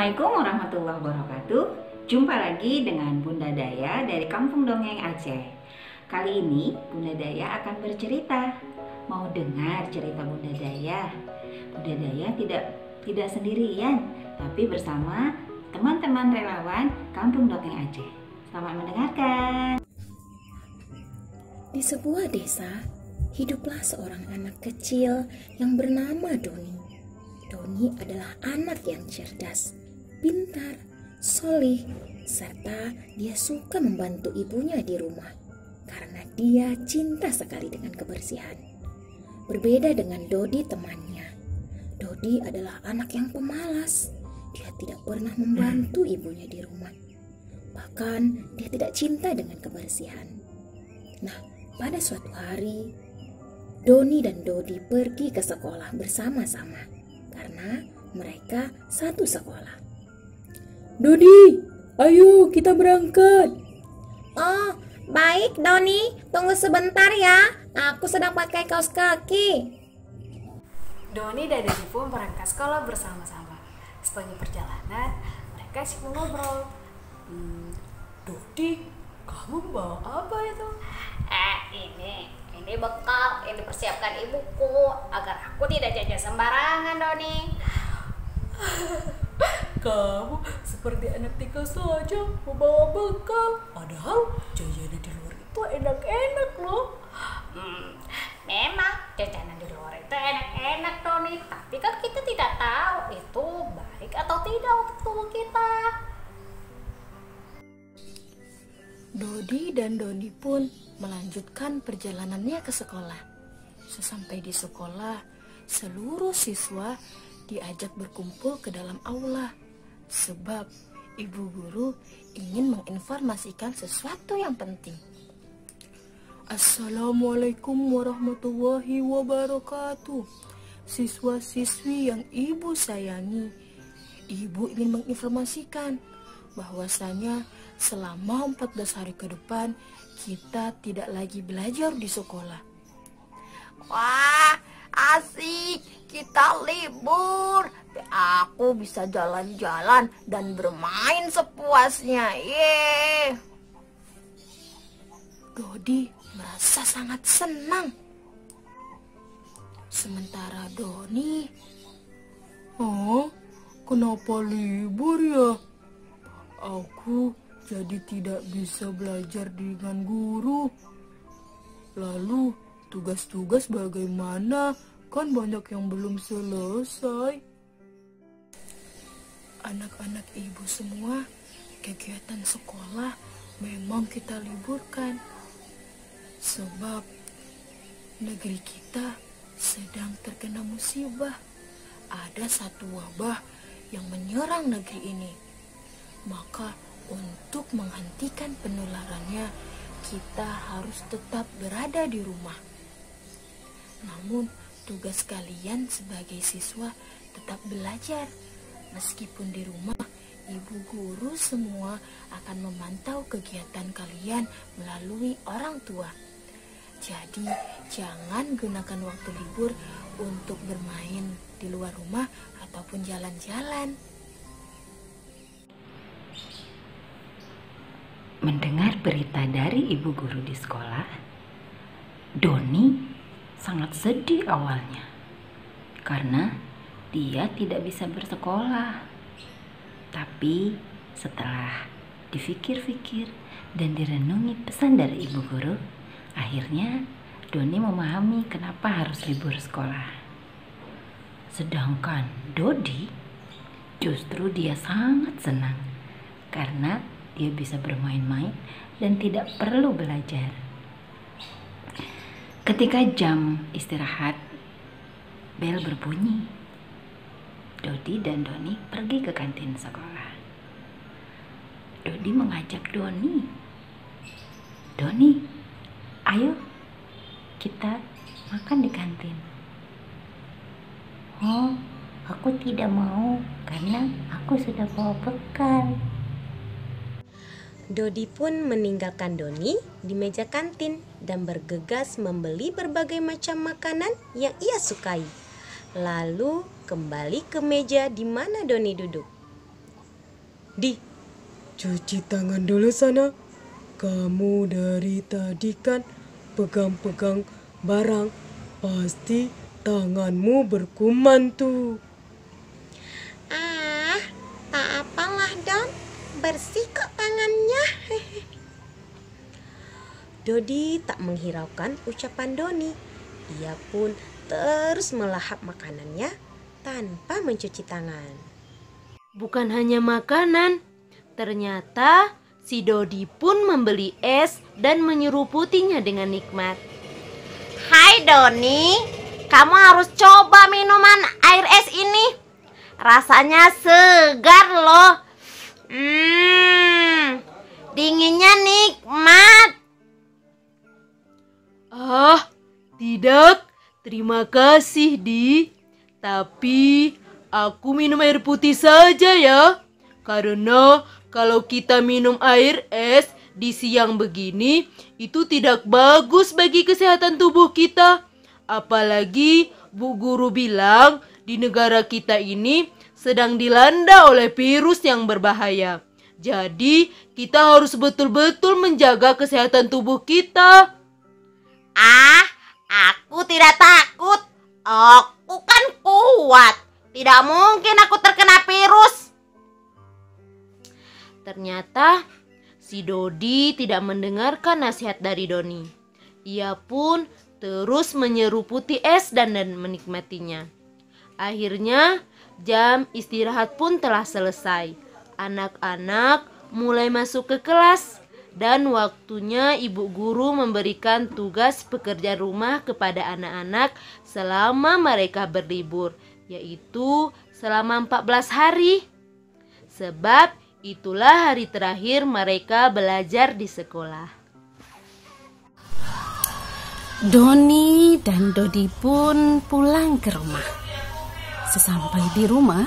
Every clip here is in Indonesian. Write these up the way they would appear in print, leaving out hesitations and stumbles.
Assalamualaikum warahmatullahi wabarakatuh. Jumpa lagi dengan Bunda Daya dari Kampung Dongeng Aceh. Kali ini Bunda Daya akan bercerita. Mau dengar cerita Bunda Daya? Bunda Daya tidak sendirian, tapi bersama teman-teman relawan Kampung Dongeng Aceh. Selamat mendengarkan. Di sebuah desa, hiduplah seorang anak kecil yang bernama Doni. Doni adalah anak yang cerdas, pintar, solih, serta dia suka membantu ibunya di rumah karena dia cinta sekali dengan kebersihan. Berbeda dengan Dodi temannya, Dodi adalah anak yang pemalas. Dia tidak pernah membantu ibunya di rumah. Bahkan dia tidak cinta dengan kebersihan. Nah, pada suatu hari, Doni dan Dodi pergi ke sekolah bersama-sama karena mereka satu sekolah. Dodi, ayo kita berangkat. Oh, baik Doni, tunggu sebentar ya. Aku sedang pakai kaos kaki. Doni dan Dodi pun berangkat sekolah bersama-sama. Sepanjang perjalanan, mereka sih ngobrol. Dodi, kamu bawa apa itu? Ini bekal yang dipersiapkan ibuku agar aku tidak jajan sembarangan, Doni. Kamu seperti anak TK saja membawa bekal. Padahal jajanan di luar itu enak-enak loh. Memang jajanan di luar itu enak-enak, Doni. Tapi kan kita tidak tahu itu baik atau tidak untuk tubuh kita. Dodi dan Doni pun melanjutkan perjalanannya ke sekolah. Sesampai di sekolah, seluruh siswa diajak berkumpul ke dalam aula sebab ibu guru ingin menginformasikan sesuatu yang penting. Assalamualaikum warahmatullahi wabarakatuh. Siswa-siswi yang ibu sayangi, ibu ingin menginformasikan bahwasanya selama 14 hari ke depan kita tidak lagi belajar di sekolah. Wah, asik, kita libur. Aku bisa jalan-jalan dan bermain sepuasnya. Yeay. Dodi merasa sangat senang. Sementara Doni, Oh, kenapa libur ya? Aku jadi tidak bisa belajar dengan guru. Lalu tugas-tugas bagaimana? Kan banyak yang belum selesai. anak-anak ibu semua, kegiatan sekolah memang kita liburkan. Sebab negeri kita sedang terkena musibah. Ada satu wabah yang menyerang negeri ini. Maka untuk menghentikan penularannya, kita harus tetap berada di rumah. Namun tugas kalian sebagai siswa tetap belajar. Meskipun di rumah, ibu guru semua akan memantau kegiatan kalian melalui orang tua. Jadi jangan gunakan waktu libur untuk bermain di luar rumah ataupun jalan-jalan. Mendengar berita dari ibu guru di sekolah, Doni sangat sedih awalnya karena dia tidak bisa bersekolah. Tapi setelah dipikir-pikir dan direnungi pesan dari ibu guru, akhirnya Doni memahami kenapa harus libur sekolah. Sedangkan Dodi justru dia sangat senang karena dia bisa bermain-main dan tidak perlu belajar. Ketika jam istirahat, bel berbunyi. Dodi dan Doni pergi ke kantin sekolah. Dodi mengajak Doni. Doni, ayo kita makan di kantin. Oh, aku tidak mau karena aku sudah bawa bekal. Dodi pun meninggalkan Doni di meja kantin dan bergegas membeli berbagai macam makanan yang ia sukai. Lalu kembali ke meja di mana Doni duduk. Di, cuci tangan dulu sana. Kamu dari tadi kan pegang-pegang barang. Pasti tanganmu berkuman tuh. Ah, tak apalah Don, bersih kok tangannya. Dodi tak menghiraukan ucapan Doni. Ia pun terus melahap makanannya tanpa mencuci tangan. Bukan hanya makanan, ternyata si Dodi pun membeli es dan menyeruputinya dengan nikmat. Hai Doni, kamu harus coba minuman air es ini. Rasanya segar loh. Dinginnya nikmat. Ah, tidak. Terima kasih, Di. Tapi aku minum air putih saja ya. Karena kalau kita minum air es di siang begini, itu tidak bagus bagi kesehatan tubuh kita. Apalagi Bu Guru bilang di negara kita ini sedang dilanda oleh virus yang berbahaya. Jadi kita harus betul-betul menjaga kesehatan tubuh kita. Aku tidak takut. Aku kan kuat. Tidak mungkin aku terkena virus. Ternyata si Dodi tidak mendengarkan nasihat dari Doni. Ia pun terus menyeruputi es dan menikmatinya. Akhirnya jam istirahat pun telah selesai. Anak-anak mulai masuk ke kelas. Dan waktunya ibu guru memberikan tugas pekerjaan rumah kepada anak-anak selama mereka berlibur, yaitu selama 14 hari. Sebab itulah hari terakhir mereka belajar di sekolah. Doni dan Dodi pun pulang ke rumah. Sesampai di rumah,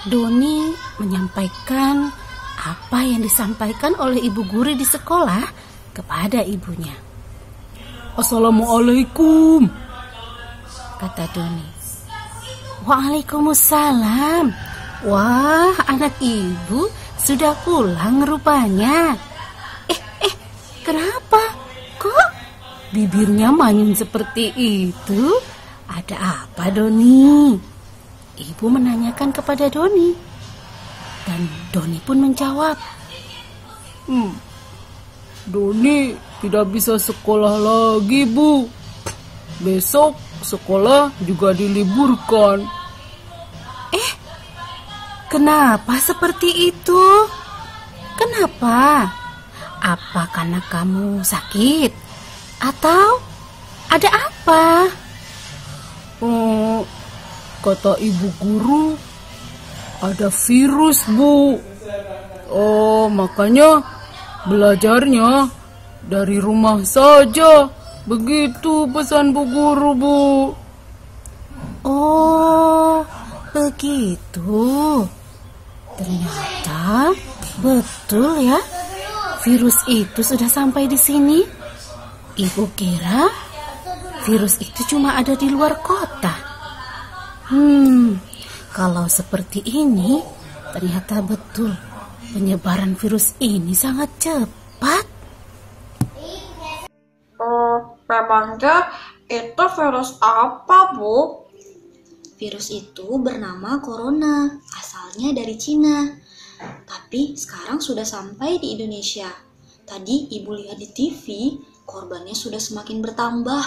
Doni menyampaikan apa yang disampaikan oleh ibu guru di sekolah kepada ibunya. Assalamualaikum, kata Doni. Waalaikumsalam. Wah, anak ibu sudah pulang rupanya. Kenapa? Kok bibirnya manyun seperti itu? Ada apa, Doni? Ibu menanyakan kepada Doni. Dan Doni pun menjawab, Doni tidak bisa sekolah lagi, Bu. Besok sekolah juga diliburkan. Kenapa seperti itu? Kenapa? Apa karena kamu sakit? Atau ada apa? Kata ibu guru, ada virus, Bu. Makanya belajarnya dari rumah saja. Begitu pesan Bu Guru, Bu. Oh, begitu. Ternyata betul ya. Virus itu sudah sampai di sini. Ibu kira virus itu cuma ada di luar kota. Kalau seperti ini, ternyata betul penyebaran virus ini sangat cepat. Memangnya itu virus apa, Bu? Virus itu bernama corona, asalnya dari Cina. Tapi sekarang sudah sampai di Indonesia. Tadi ibu lihat di TV, korbannya sudah semakin bertambah.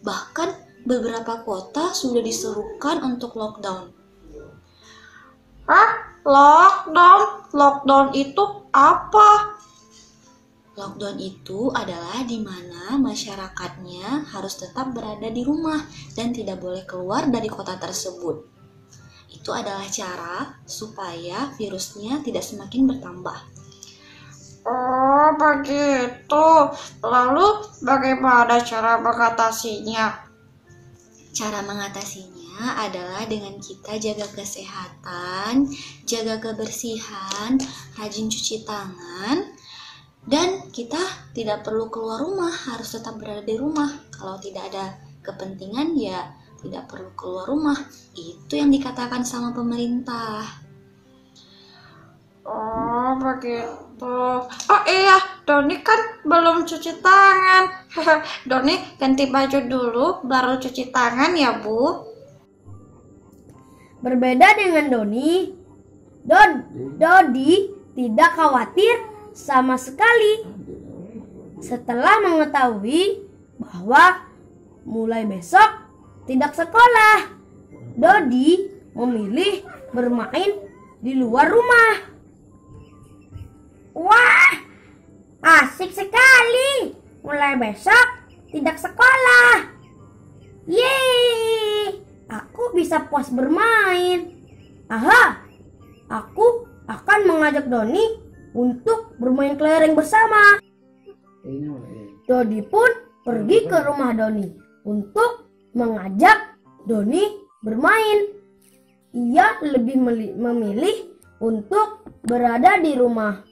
Bahkan beberapa kota sudah diserukan untuk lockdown. Lockdown? Lockdown itu apa? Lockdown itu adalah di mana masyarakatnya harus tetap berada di rumah dan tidak boleh keluar dari kota tersebut. Itu adalah cara supaya virusnya tidak semakin bertambah. Oh, begitu. Lalu bagaimana cara mengatasinya? Cara mengatasinya adalah dengan kita jaga kesehatan, jaga kebersihan, rajin cuci tangan, dan kita tidak perlu keluar rumah, harus tetap berada di rumah. Kalau tidak ada kepentingan ya tidak perlu keluar rumah. Itu yang dikatakan sama pemerintah. Oh, begitu. Oh iya, Doni kan belum cuci tangan. Doni ganti baju dulu, baru cuci tangan ya, Bu. Berbeda dengan Doni, Dodi tidak khawatir sama sekali. Setelah mengetahui bahwa mulai besok tidak sekolah, Dodi memilih bermain di luar rumah. Wah, asik sekali. Mulai besok tidak sekolah. Yeay, aku bisa puas bermain. Aha, aku akan mengajak Doni untuk bermain kelereng bersama. Dodi pun pergi ke rumah Doni untuk mengajak Doni bermain. Ia lebih memilih untuk berada di rumah.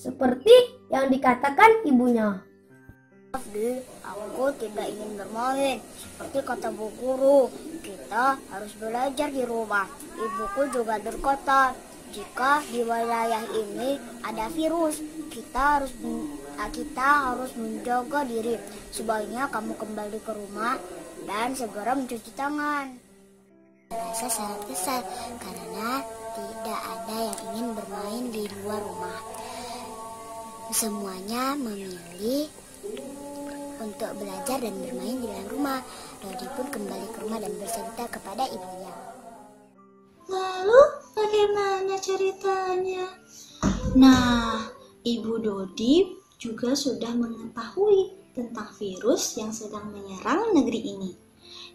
Seperti yang dikatakan ibunya. Maaf, Dek, aku tidak ingin bermain. Seperti kata Bu Guru, kita harus belajar di rumah. Ibuku juga berkata, jika di wilayah ini ada virus, kita harus menjaga diri. Sebaiknya kamu kembali ke rumah dan segera mencuci tangan. Rasa sangat kesal karena tidak ada yang ingin bermain di luar rumah. Semuanya memilih untuk belajar dan bermain di dalam rumah. Dodi pun kembali ke rumah dan bercerita kepada ibunya. Lalu bagaimana ceritanya? Nah, Ibu Dodi juga sudah mengetahui tentang virus yang sedang menyerang negeri ini.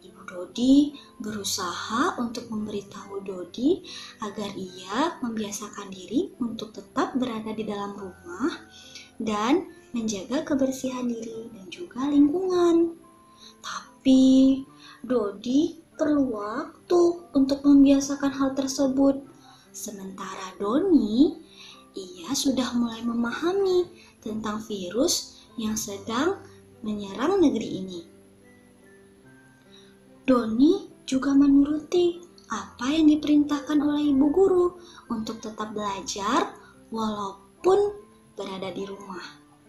Ibu Dodi berusaha untuk memberitahu Dodi agar ia membiasakan diri untuk tetap berada di dalam rumah dan menjaga kebersihan diri dan juga lingkungan. Tapi Dodi perlu waktu untuk membiasakan hal tersebut. Sementara Doni, ia sudah mulai memahami tentang virus yang sedang menyerang negeri ini. Doni juga menuruti apa yang diperintahkan oleh ibu guru untuk tetap belajar walaupun berada di rumah.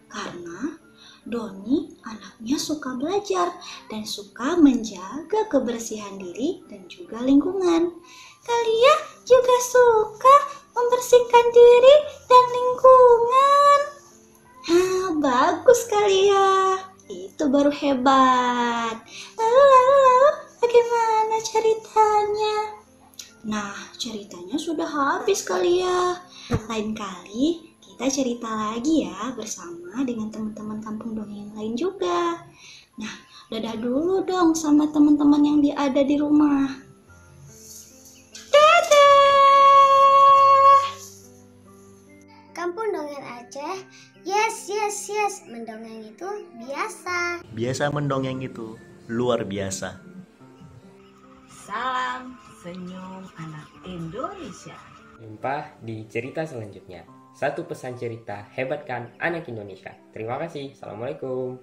Karena Doni anaknya suka belajar dan suka menjaga kebersihan diri dan juga lingkungan. Kalian juga suka membersihkan diri dan lingkungan. Bagus sekali ya. Itu baru hebat. Lalu bagaimana ceritanya? Nah, ceritanya sudah habis kali ya. Lain kali kita cerita lagi ya bersama dengan teman-teman kampung dongeng yang lain juga. Nah, dadah dulu dong sama teman-teman yang ada di rumah. Dadah! Kampung Dongeng Aceh, yes. Mendongeng itu biasa. Biasa mendongeng itu luar biasa. Salam senyum anak Indonesia. Jumpa di cerita selanjutnya. Satu pesan cerita, hebatkan anak Indonesia. Terima kasih. Assalamualaikum.